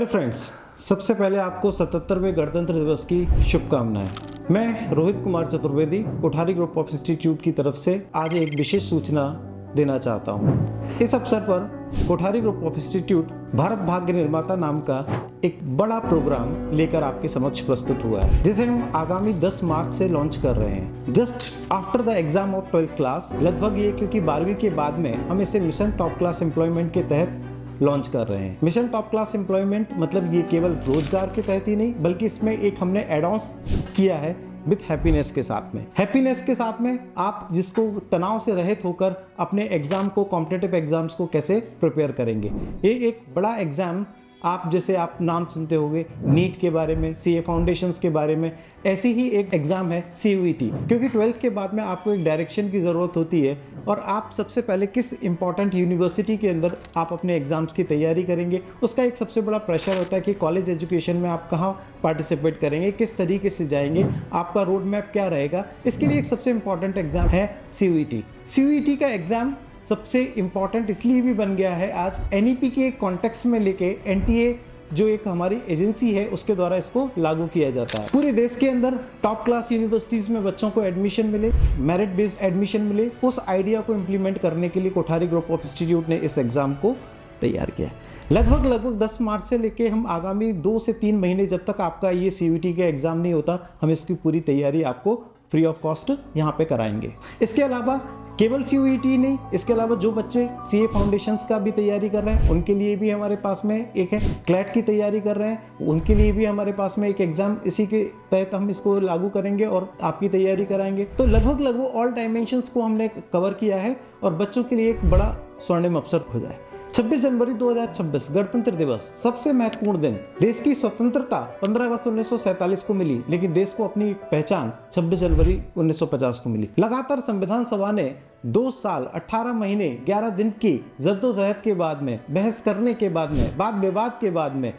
Hello friends, सबसे पहले आपको 77वें गणतंत्र दिवस की शुभकामनाएं। मैं Rohit Kumar Chaturvedi Kothari group of institute की तरफ से आज एक विशेष सूचना देना चाहता हूं। इस अवसर पर Kothari group of institute Bharat भाग्य निर्माता नाम का एक बड़ा प्रोग्राम लेकर आपके समक्ष प्रस्तुत हुआ है, जिसे हम आगामी 10 मार्च से लॉन्च कर रहे हैं। Just after the exam of 12th class, लगभग ये क्योंकि 12वीं के बाद में हम इसे मिशन टॉप क्लास एम्प्लॉयमेंट के तहत लॉन्च कर रहे हैं। मिशन टॉप क्लास एम्प्लॉयमेंट मतलब ये केवल रोजगार के तहत ही नहीं, बल्कि इसमें एक हमने एड ऑन किया है विथ हैप्पीनेस के साथ में। हैप्पीनेस के साथ में आप जिसको तनाव से रहित होकर अपने एग्जाम को, कॉम्पिटिटिव एग्जाम्स को कैसे प्रिपेयर करेंगे। ये एक बड़ा एग्जाम, आप जैसे आप नाम सुनते होंगे नीट के बारे में, सीए फाउंडेशंस के बारे में, ऐसी ही एक एग्ज़ाम है CUET। क्योंकि 12th के बाद में आपको एक डायरेक्शन की ज़रूरत होती है और आप सबसे पहले किस इंपॉर्टेंट यूनिवर्सिटी के अंदर आप अपने एग्ज़ाम्स की तैयारी करेंगे, उसका एक सबसे बड़ा प्रेशर होता है कि कॉलेज एजुकेशन में आप कहाँ पार्टिसिपेट करेंगे, किस तरीके से जाएंगे, आपका रोड मैप क्या रहेगा। इसके लिए एक सबसे इंपॉर्टेंट एग्ज़ाम है CUET। CUET का एग्ज़ाम सबसे इम्पॉर्टेंट इसलिए भी बन गया है आज NEP के कॉन्टेक्स्ट में लेके NTA जो एक हमारी एजेंसी है उसके द्वारा इसको लागू किया जाता है। पूरे देश के अंदर टॉप क्लास यूनिवर्सिटीज़ में बच्चों को एडमिशन मिले, मेरिट बेस्ड एडमिशन मिले, उस आइडिया को इम्प्लीमेंट करने के लिए कोठारी ग्रुप ऑफ इंस्टीट्यूट ने इस एग्ज़ाम को तैयार किया है। लगभग 10 मार्च से लेके हम आगामी 2 से 3 महीने, जब तक आपका ये CUET का एग्ज़ाम नहीं होता, हम इसकी पूरी तैयारी आपको फ्री ऑफ कॉस्ट यहाँ पे कराएंगे। इसके अलावा केवल CUET नहीं, इसके अलावा जो बच्चे CA फाउंडेशंस का भी तैयारी कर रहे हैं उनके लिए भी हमारे पास में एक है, क्लैट की तैयारी कर रहे हैं उनके लिए भी हमारे पास में एक एग्जाम इसी के तहत हम इसको लागू करेंगे और आपकी तैयारी कराएंगे। तो लगभग ऑल डायमेंशंस को हमने कवर किया है और बच्चों के लिए एक बड़ा स्वर्णिम अवसर हो जाए। 26 जनवरी 2026 गणतंत्र दिवस, सबसे महत्वपूर्ण दिन। देश की स्वतंत्रता 15 अगस्त 1947 को मिली, लेकिन देश को अपनी पहचान 26 जनवरी 1950 को मिली। लगातार संविधान सभा ने 2 साल 18 महीने 11 दिन की जद्दोजहद के बाद में, बहस करने के बाद में, वाद विवाद के बाद में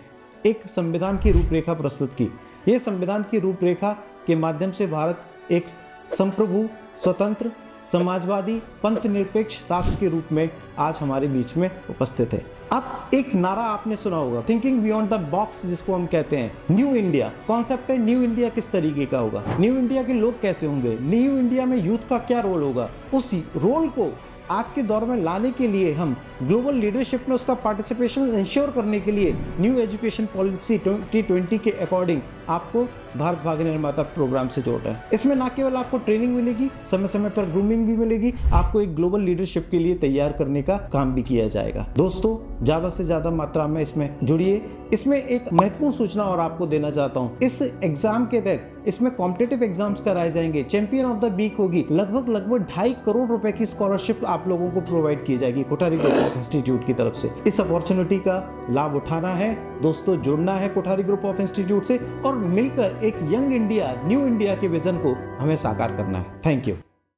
एक संविधान की रूपरेखा प्रस्तुत की। ये संविधान की रूपरेखा के माध्यम से भारत एक संप्रभु, स्वतंत्र, समाजवादी, पंथ निरपेक्ष राष्ट्र के रूप में आज हमारे बीच में उपस्थित है। अब एक नारा आपने सुना होगा, थिंकिंग बियॉन्ड द बॉक्स, जिसको हम कहते हैं न्यू इंडिया। कॉन्सेप्ट है न्यू इंडिया किस तरीके का होगा, न्यू इंडिया के लोग कैसे होंगे, न्यू इंडिया में यूथ का क्या रोल होगा। उस रोल को आज के दौर में लाने के लिए हम ग्लोबल लीडरशिप में उसका पार्टिसिपेशन इंश्योर करने के लिए न्यू एजुकेशन पॉलिसी 2020 के अकॉर्डिंग आपको भारत भाग्य निर्माता प्रोग्राम से जोड़ रहे हैं। इसमें ना केवल आपको ट्रेनिंग मिलेगी, समय समय पर ग्रूमिंग भी मिलेगी, आपको एक ग्लोबल लीडरशिप के लिए तैयार करने का काम भी किया जाएगा। दोस्तों, ज़्यादा से ज़्यादा मात्रा में इसमें जुड़िए। इसमें एक महत्वपूर्ण सूचना और आपको देना चाहता हूँ, इस एग्जाम के तहत इसमें कॉम्पिटिटिव एग्जाम्स कराए जाएंगे, चैंपियन ऑफ द वीक होगी, लगभग 2.5 करोड़ रुपए की स्कॉलरशिप आप लोगों को प्रोवाइड की जाएगी कोठारी ग्रुप ऑफ इंस्टीट्यूट की तरफ से। इस अपॉर्चुनिटी का लाभ उठाना है दोस्तों, जुड़ना है कोठारी ग्रुप ऑफ इंस्टीट्यूट से और मिलकर एक यंग इंडिया, न्यू इंडिया के विजन को हमें साकार करना है। Thank you.